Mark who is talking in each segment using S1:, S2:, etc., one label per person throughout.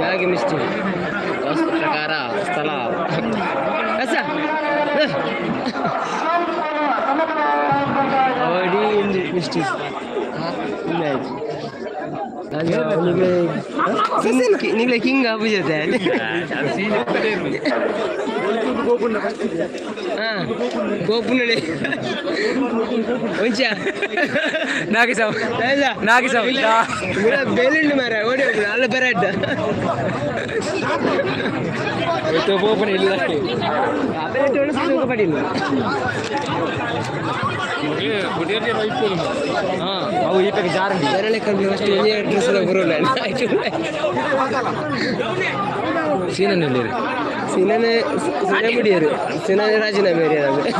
S1: ಜಾಗ ಮಿಸ್ಟಿ ವಸ್ತು ಪ್ರಕಾರ ಸ್ಥಳ ಕಸ ಅವಡಿ ಮಿಸ್ಟಿ ನಿಮಗೆ ಕಿಂಗ್ ಆಗುತ್ತದೆ ಗೋಪುನಳಿ ಬೇಲಿಂಡು ಮಾರ ಓಡಿ ಹೋಗುದು ಅಲ್ಲ ಬೆರಡ್ಡ ಓಪನ್ ಇಲ್ಲ ಪಡಿಲ್ಲ ಅವು ಈ ಪಕ್ಕ ಜಾರಂಡಿ ಬೆರಳೆ ಕಂಡು ಅಷ್ಟು ಡ್ರೆಸ್ ಬರೋಲ್ಲ ಸೀನನಲ್ಲಿ ಸೀನನೆ ಸೀನೆ ಬಿಡಿಯರು ಸೀನನೆ ರಾಜೀನಾಮೆ ನಮಗೆ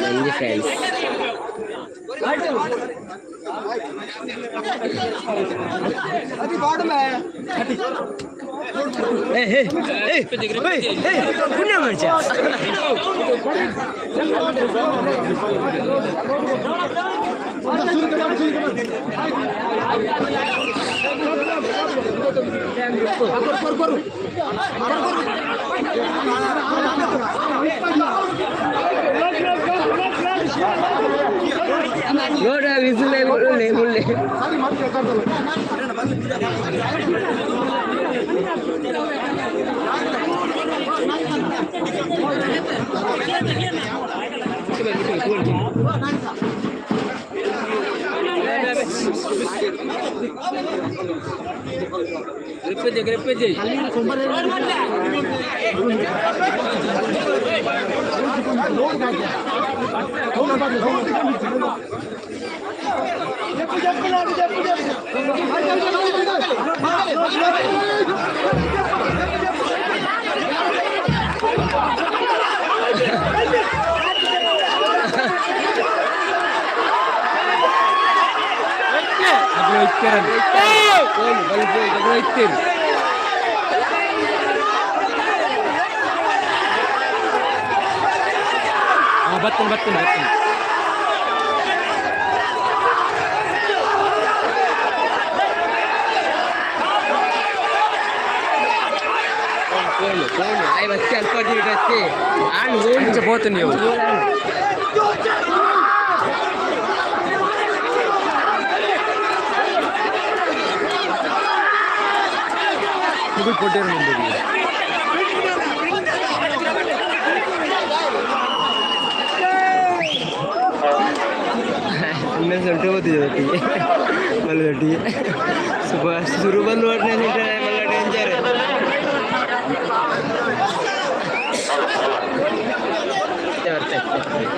S1: ಸಂಜೆ ಫ್ರೆಂಡ್ಸ್ ಪುಣ್ಯ ಮನುಷ್ಯ ನೋಡ ವಿಸುಲೆ ಮುಳ್ಳೆ ಮುಳ್ಳೆ ಗ್ರಿಪ್ಪೇಜ್ ಬತ್ತನ್ ಅಲ್ಪ పోతుంది ನೀವು ಮುಗಿದು ಕೊಟ್ಟಿರೋ ನಿಂದು ಇನ್ನೊಂದು ಸೊಂಟೆ ಓದಿದೆ ಒಟ್ಟಿಗೆ ಮಲ್ಲೊಟ್ಟಿಗೆ ಶುರು ಬಂದು ಒಟ್ಟಿನ ಮಲ್ಲ ಡೇಂಜರ್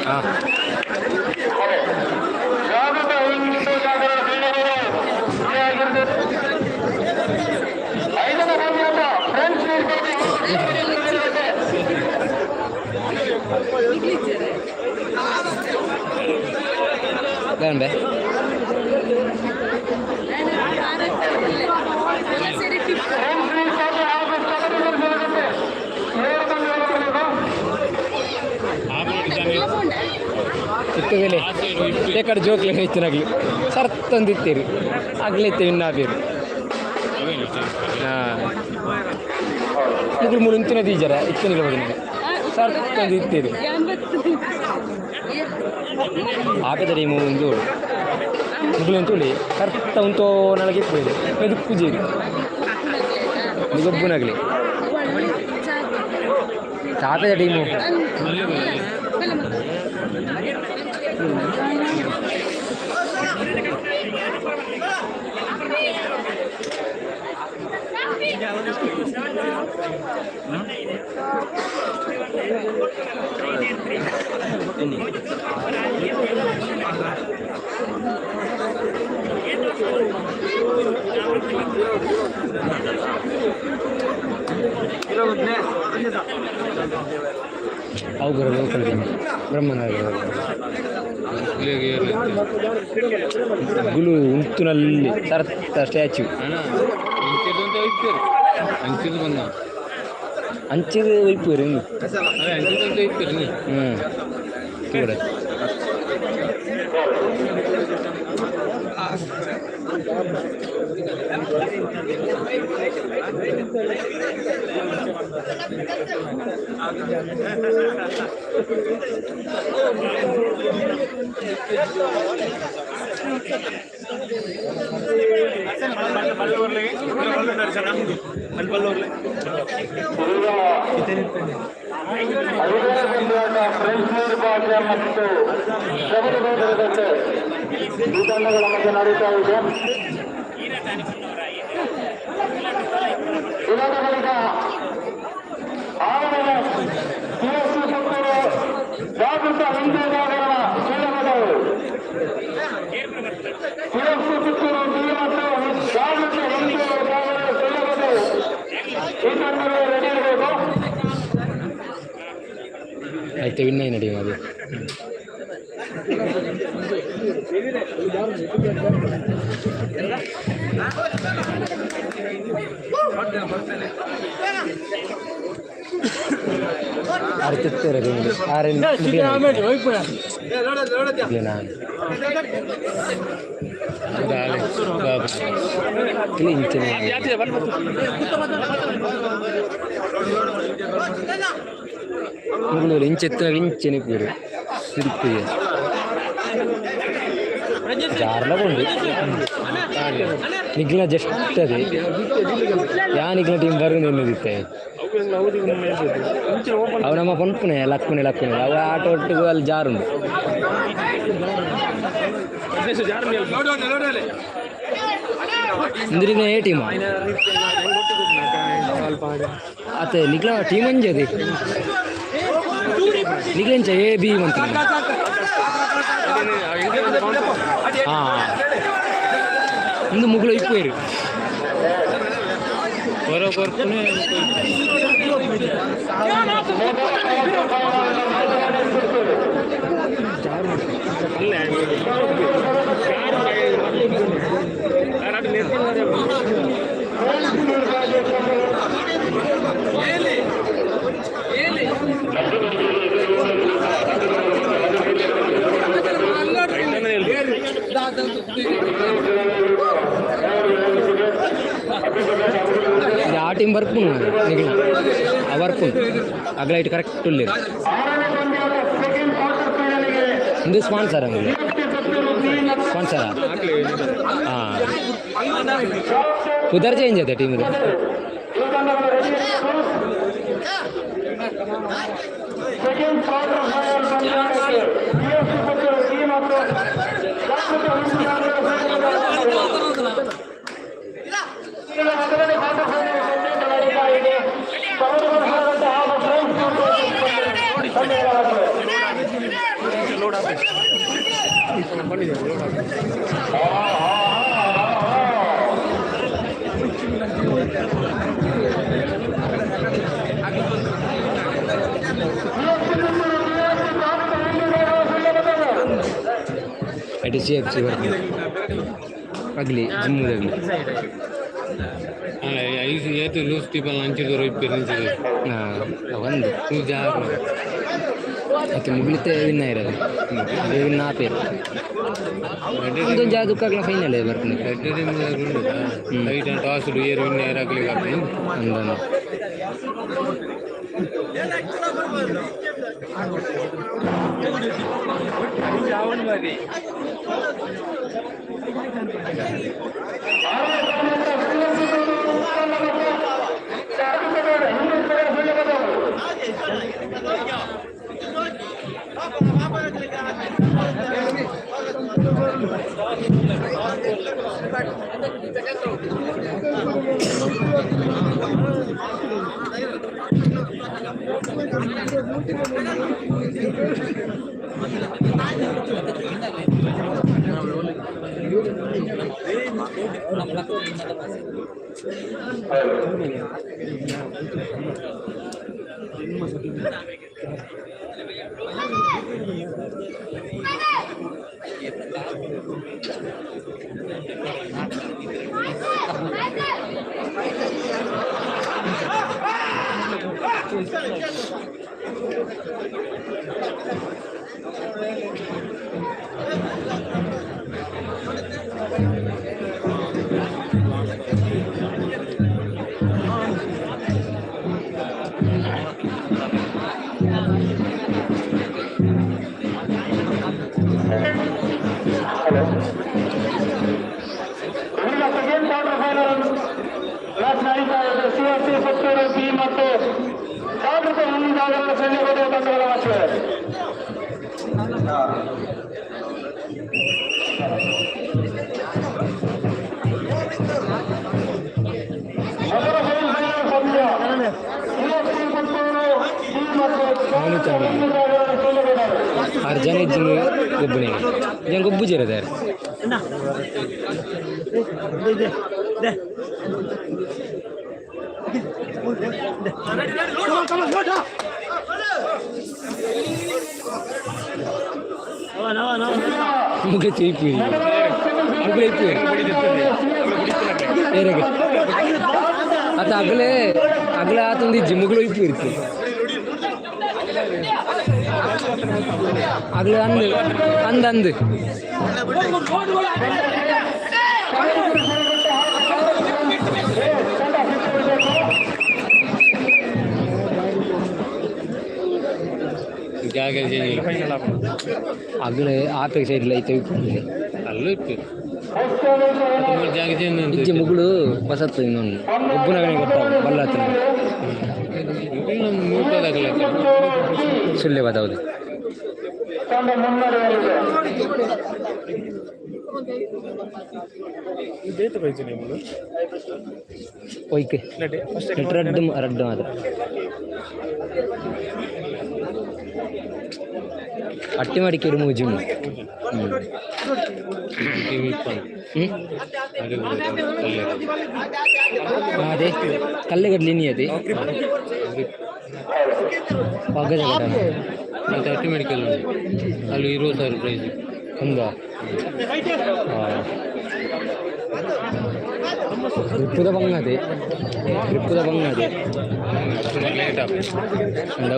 S1: ಹಾಂ Dónde? ಇತ್ತುಗಲೇ ಕಡೆ ಜೋಕ್ಲೆ ಹೆಚ್ಚಿನಾಗಲಿ ಸರ್ ತಂದಿತ್ತೀರಿ ಆಗ್ಲೈತೆ ಇನ್ನ ಬೇರು ಹಾಂ ಮುಗ್ಳು ಮುಳಿಂತಿನ ದೀಜರ ಇತ್ತನಿಗೆ ಹೋಗಿ ಸರ್ ತಂದಿತ್ತೀರಿ ಆಪದ ಒಂದು ಮುಗ್ಳು ಅಂತೇಳಿ ಕರ್ತ ಉಂಟೋ ನನಗೆ ಇಟ್ಬೋದು ಮೆದುಕು ಜೀರಿ ಗೊಬ್ಬನಾಗಲಿ ತಾಪದ ಟೀಮು ಅವುಗಳ ಬ್ರಹ್ಮನಗರ ಗುಲು ಉಂತುನಲ್ಲಿ ತರ್ತ ಸ್ಟ್ಯಾಚ್ಯೂ ಅಂಚಿದ ಒಯ್ಪು ರಿಂಗ್ ಕೂಡ
S2: ಮತ್ತು ಈ ತಂಡಗಳ ಮಧ್ಯೆ ನಡೀತಾ ಇದೆ. ಇದರ ಬಳಿಕ ಆರನೇ PSC ಪುತ್ತೂರು ಜಾಗೃತ ಹಿಂದೂ ಜಾಗರಣ ಜಿಲ್ಲೆಗಳು PSC ಪುತ್ತೂರು ಮತ್ತು ಜಾಗೃತ ಹಿಂದೂ ಜಾಗರಣ ಜಿಲ್ಲೆಗಳು ಈ ತಂಡಗಳು ರೆಡಿ ಇರಬೇಕು.
S1: ಆಯ್ತು ವಿನ್ನಯ ನಡೆಯುವ ಅದು ಅರ್ತಿರ್ತಾರೆ ಮುಗಿಲು ಇಂಚೆತ್ತ ಇಂಚೆನೆ ಪೂರು ತಿರುಪ್ತಿಗೆ ಜಾರ್ಲ ಕೊಂಡು ನಿಗ್ಲ ಜಸ್ಟ್ ಅದೇ ಯಾ ನಿಗ್ಲ ಟೀಮ್ ಬರ್ಗ ನಿನ್ನದಿತ್ತೆ ಅವು ನಮ್ಮ ಪಂಪುನೆ ಲಕ್ಕುನೆ ಅವು ಆಟ ಒಟ್ಟಿಗೂ ಅಲ್ಲಿ ಜಾರುಂಡು ಇಂದ್ರಿನ ಏ ಟೀಮ್ ಅತ್ತೆ ನಿಗ್ಲ ಟೀಮ್ ಅಂಜದೆ ನಿಗ್ಲೆಂಚ ಎ ಬಿ ಮಂತ್ ಒಂದು ಮುಗುಳು ಇಪ್ಪೇರು ಹೊರಕೊರ್ಪುನೆ ಆ ಟೀಮ್ ಬರ್ಪು ನಿಗಿನ ಆ ಬರ್ಪು ಅಗ್ಲ ಇಟ್ಟು ಕರೆಕ್ಟ್ ಉಳ್ಳಿ ಇದು ಸ್ಪಾನ್ಸರ್ ಹಂಗೆ ಸ್ಪಾನ್ಸರ ಹಾಂ ಉದರ್ ಚೇಂಜ್ ಐತೆ ಟೀಮ್ ಇದು CFC ಬರ್ತೀವಿ ಆಗಲಿ ಜಿಮ್ಮುದಾಗಲಿ ಐದು ಏತು ಲೂಸ್ ಟಿಪಲ್ ಹಂಚಿದ್ರು ಇಪ್ಪಿರ್ನಿಂಚಿದ್ರು ಒಂದು ಜಾಗ ಆಕೆ ಮುಗಿಲಿತ್ತೆ ವಿನ್ನ ಇರೋದು ಅದೇ ವಿನ್ನ ಆ ಪೇರು ಒಂದೊಂದು ಜಾಗಕ್ಕಾಗಲ ಫೈನಲ್ ಬರ್ತೀನಿ ಲೈಟ್ ಅಂಡ್ ಟಾಸ್ಡು ಏರು ವಿನ್ನ ಏರಾಗ್ಲಿಕ್ಕೆ ಆಗ್ತೀನಿ ಅಂದನು
S2: ಮತ್ತು ಜಾಗೃತ ಮುಂದಾಗಲು ಸಂಜೆ ತಂಡಗಳ ಮಧ್ಯೆ
S1: अर्जन गोब्बने जन गोब्बु जेरदार मुगे चीपी मुगे चीपी आता अगले अगले आतुंदी जिमुगलो इप्पु इरुत्ते अगले अंद अंद अगले आप एक साइड लाइट मुगुಳು ಬಸತ್ತು ಇನ್ನೊಂದು ಒಬ್ಬನಾಗನೇ ಗೊತ್ತಾಗ ಬಲ್ಲತ್ತ ಸುಳ್ಳೆ ಬದೌದು ಓಕೆ ರಡ್ಡು ರಡ್ಡು ಮಾತ್ರ ಅಟ್ಟಿ ಮಾಡಿ ಕೆಡು ಮೂಜಿಮು ಅದೇ ಕಲ್ಲೆಗಡ್ಲಿ ನೀ ಅದೇ ಪಗ್ಗದ ಮತ್ತೆ ಅಟ್ಟಿ ಮೆಡಿಕಲ್ ಅಲ್ಲಿ 20,000 ಪ್ರೈಸ್ ಹಂಗಾ ಗ್ರಿಪ್ಪುದ ಬಂಗದೆ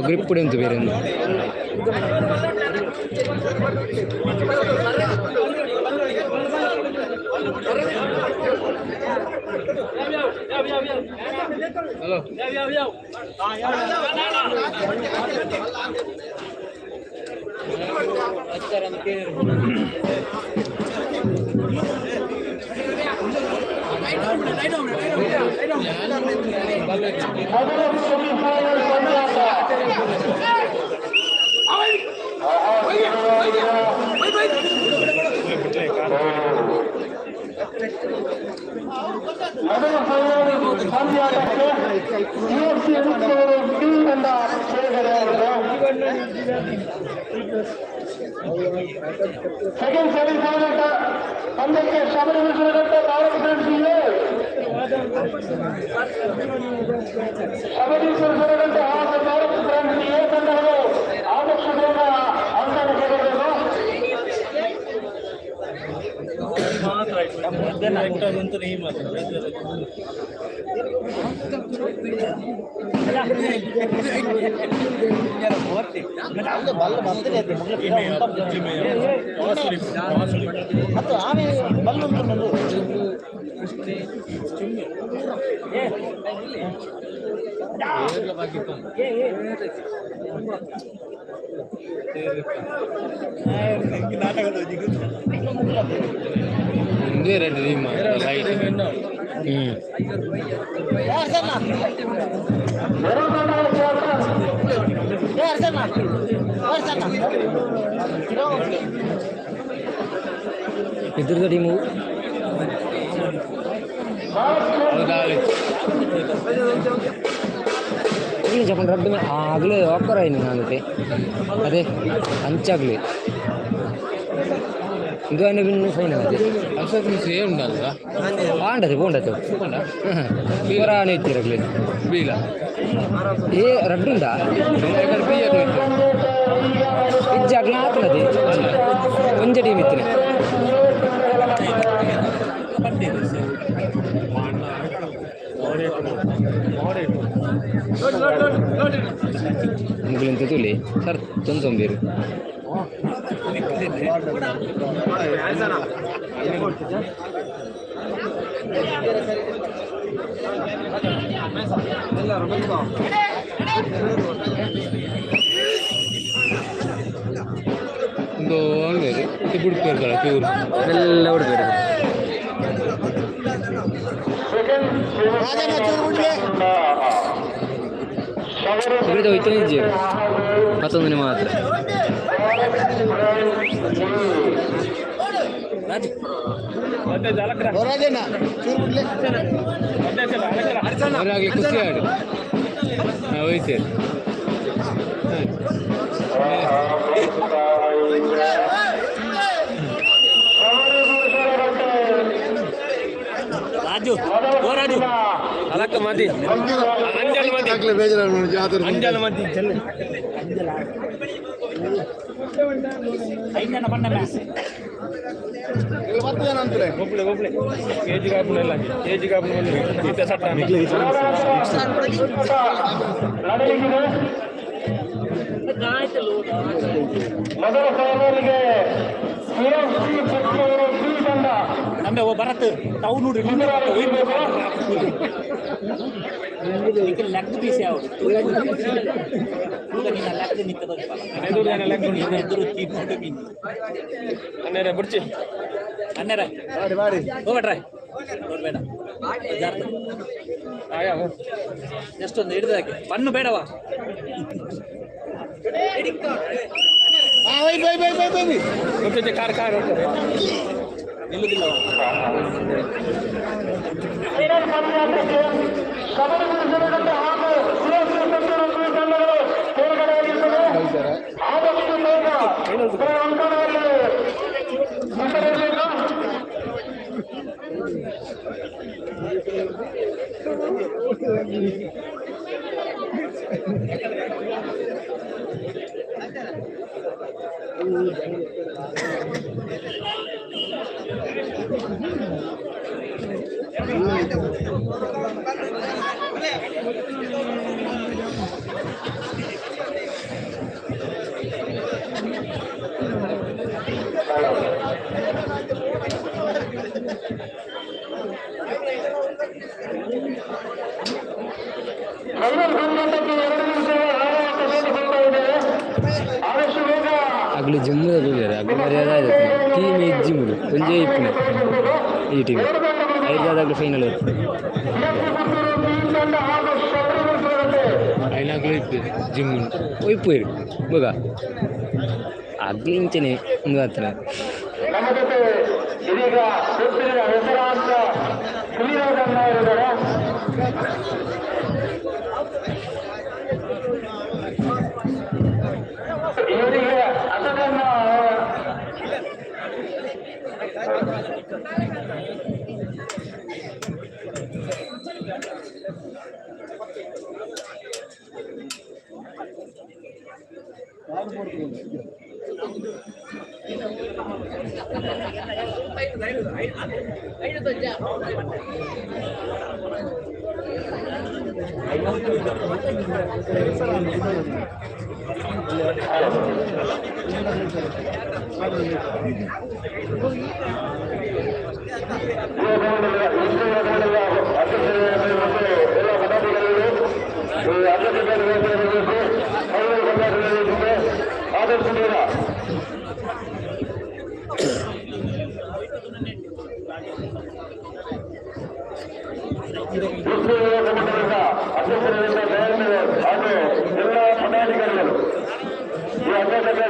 S1: ಗ್ರಿಪ್ಪುಡೆ ಉಂಟು ಬೇರೆ ಹಲೋ
S2: ಸೆಕೆಂಡ್ ಸೆಮಿಫೈನಲ್ ಪಂದ್ಯಕ್ಕೆ ಶಬರಿಮಲೆಘಟ್ಟ ತಾಲೂಕು ಶಬರೀಶ್ವರಘಟ್ಟ ಹಾಸ ತಾಲೂಕು ಫ್ರೆಂಡ್ಸ್ ಎ ತಂಡಗಳು ಆದಷ್ಟು ಬೇಗ ಅಂಕಣ ಗೆಲ್ಲಬೇಕು.
S1: इधर टीमू చెప్పండి రద్దు ఆగలే ఆఫర్ అయింది నాకైతే అదే అంచగలే ఇంకా విన్ను ఫైన్ అది బాగుంటుంది బాగుండదు అని ఇచ్చారు బీలా ఏ రడ్డు ఉందా ఇచ్చాక ఆకులది కొంచెం టీం ఇచ్చిన ಮುಗಿಲಿಂತ ತುಳಿ ಸರ್ ತೊಂದೊಂಬೀರು ಒಂದು ಹಂಗೆ ಬಿಡ್ತಾರೆ ಚೂರು ಎಲ್ಲ ಬಿಡ್ತಾರೆ ಇಬ್ಬರಿದ ಹೋಯ್ತು ನಿಜ ಮತ್ತೊಂದನೇ ಮಾತ್ರ ಅವರಾಗಲಿ ಖುಷಿ ಆಡು ಹೋಯ್ತು
S3: ರಾಜು ಓ ರಾಜು ಅಲಕ್ಕ ಮದಿ ಅಂಜಲ್ ಮದಿ ಅಂಜಲ್ ಮದಿ ಐದನ ಬಣ್ಣ ಒಬ್ಳೆ ಒಬ್ಳೆ ಕೆಜಿ ಕಾಪುನ ಎಲ್ಲ ಕೆಜಿ ಕಾಪುನ ಬಂದು ಸಟ್ಟ
S2: ಮೊದಲ ಸಾಲಿಗೆ
S3: ನಮ್ಗೆ ಬರತ್ ತಾವು ನೋಡ್ರಿ ಲೆಕ್ಕ ಪೀಸ್ ಯಾವ ಲೆಕ್ಕ ನಿಂತ ಬಿಡ್ಚಿ ಅನ್ನೇರ ಹೋಗ್ಬೇಡ್ರ ನೋಡ್ಬೇಡ ಎಷ್ಟೊಂದು ಹಿಡಿದಾಕೆ ಪನ್ನು ಬೇಡವಾ ಕಾರ್ ಕಾರ್ ನಿಲ್ಲುದಿಲ್ಲ
S1: ಅಗ್ಲಿ ಜಿಮ್ಮದ ಹೋಗ್ಯಾರ ಅಗ್ಲಿ ಮರ್ಯಾದ ಟೀಮ್ ಏಜ್ ಜಿಮ್ಮದು ಒಂಜೇ ಇಪ್ಪುನೆ ಈ ಟೀಮ್ ಐದಾದಾಗಲಿ ಫೈನಲ್ ಇರುತ್ತೆ ಐನಾಗಲೂ ಇಪ್ಪು ಜಿಮ್ ಒಯ್ಪು ಇರು ಮಗ ಅಗ್ಲಿ ಇಂಚನೆ ಒಂದು ಹತ್ರ
S2: ನಮ್ಮ ಜೊತೆ ಇದೀಗ ಸುತ್ತಿನ ಹೆಸರಾಂತ ಹುಲಿರಾಜಣ್ಣ ಇದ್ದಾರೆ. ಇವರಿಗೆ ಅದನ್ನ ಅಧ್ಯಕ್ಷರಿಂದ ಹಾಗೂ ಎಲ್ಲ ಪದಾಧಿಕಾರಿಗಳು ಈ ಅಧ್ಯಕ್ಷ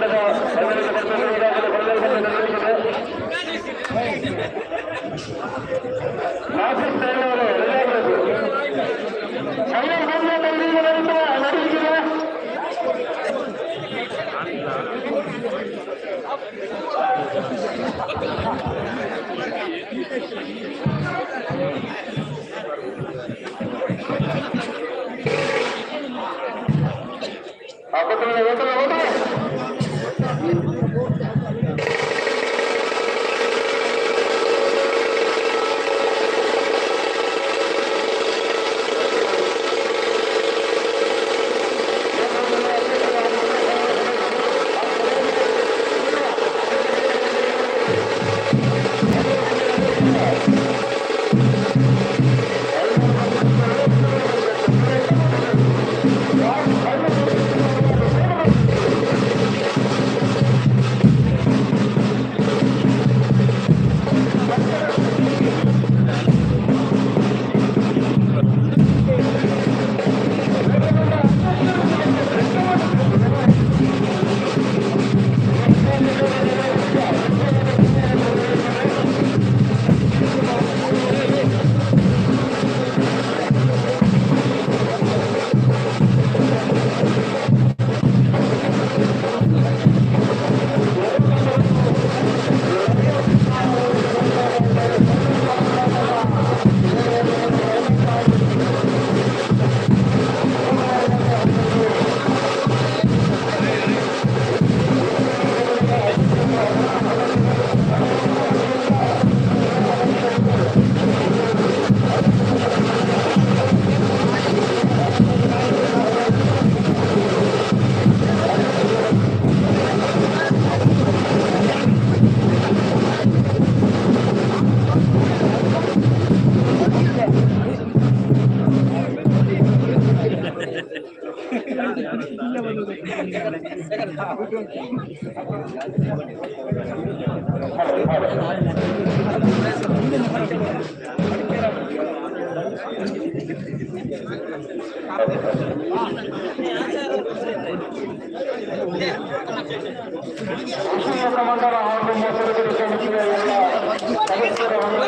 S2: ಮಂಡಲ ಹಾಗೂ ಮೊಸರು ಸಮಿತಿಯ ಎಲ್ಲ ಸದಸ್ಯರನ್ನು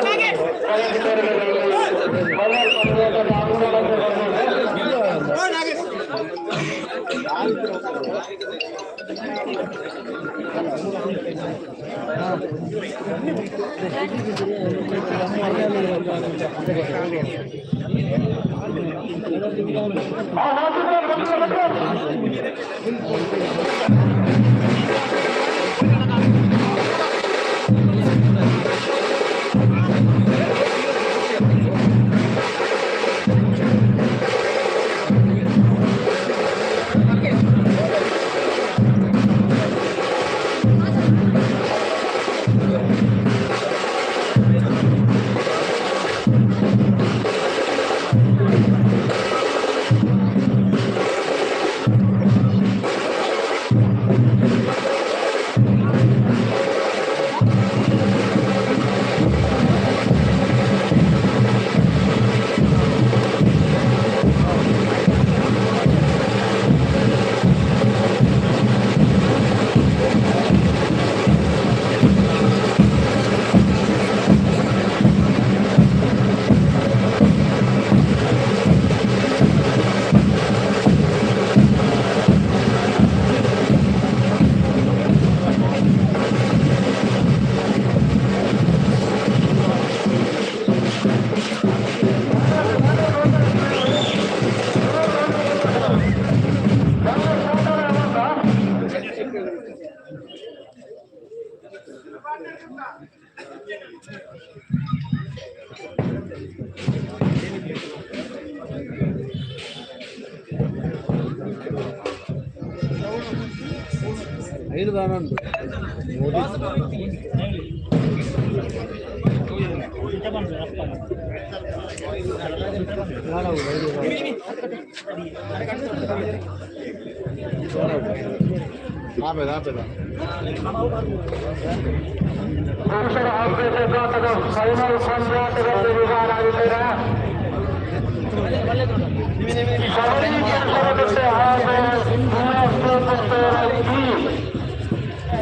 S2: ಫೈನಲ್ ಪಂದ್ಯಾಟದಲ್ಲಿ ವಿಧಾನವಿದ್ದೀರಾ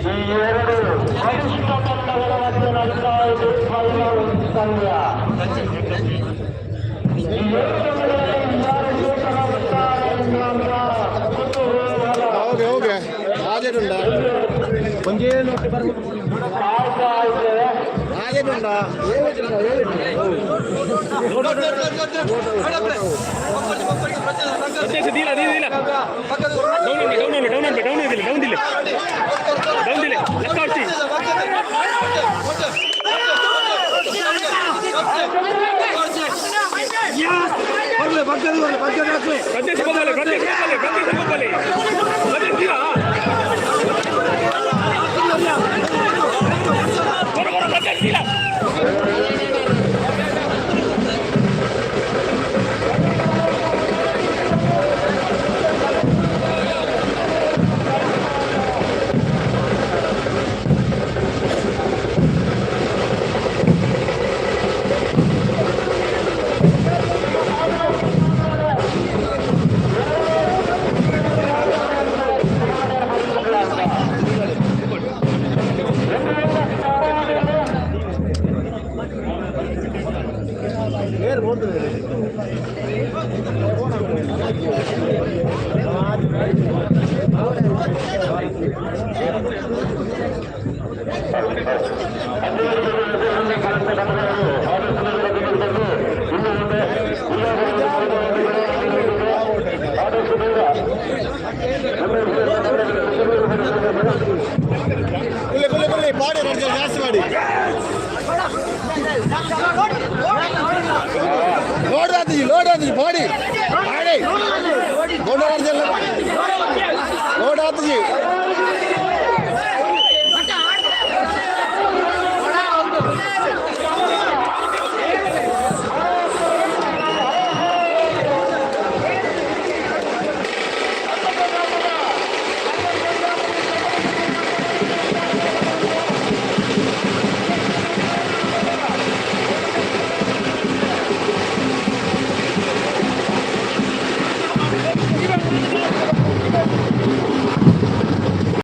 S2: ಈ ಎರಡು ಕನಿಷ್ಠ ತಂಡಗಳ ಮಧ್ಯೆ ನಡೆಯುತ್ತಾ ಇದೆ ಫೈನಲ್ ಪಂದ್ಯ. ಈ ಎರಡು ತಂಡಗಳಲ್ಲಿ ಯಾರು ಜೀತನಾಗುತ್ತಾರೆ ಎನ್ನುವಂತ ಕುತೂಹಲ ಕಾಯ್ತಾ ಇದೆ.
S3: Load body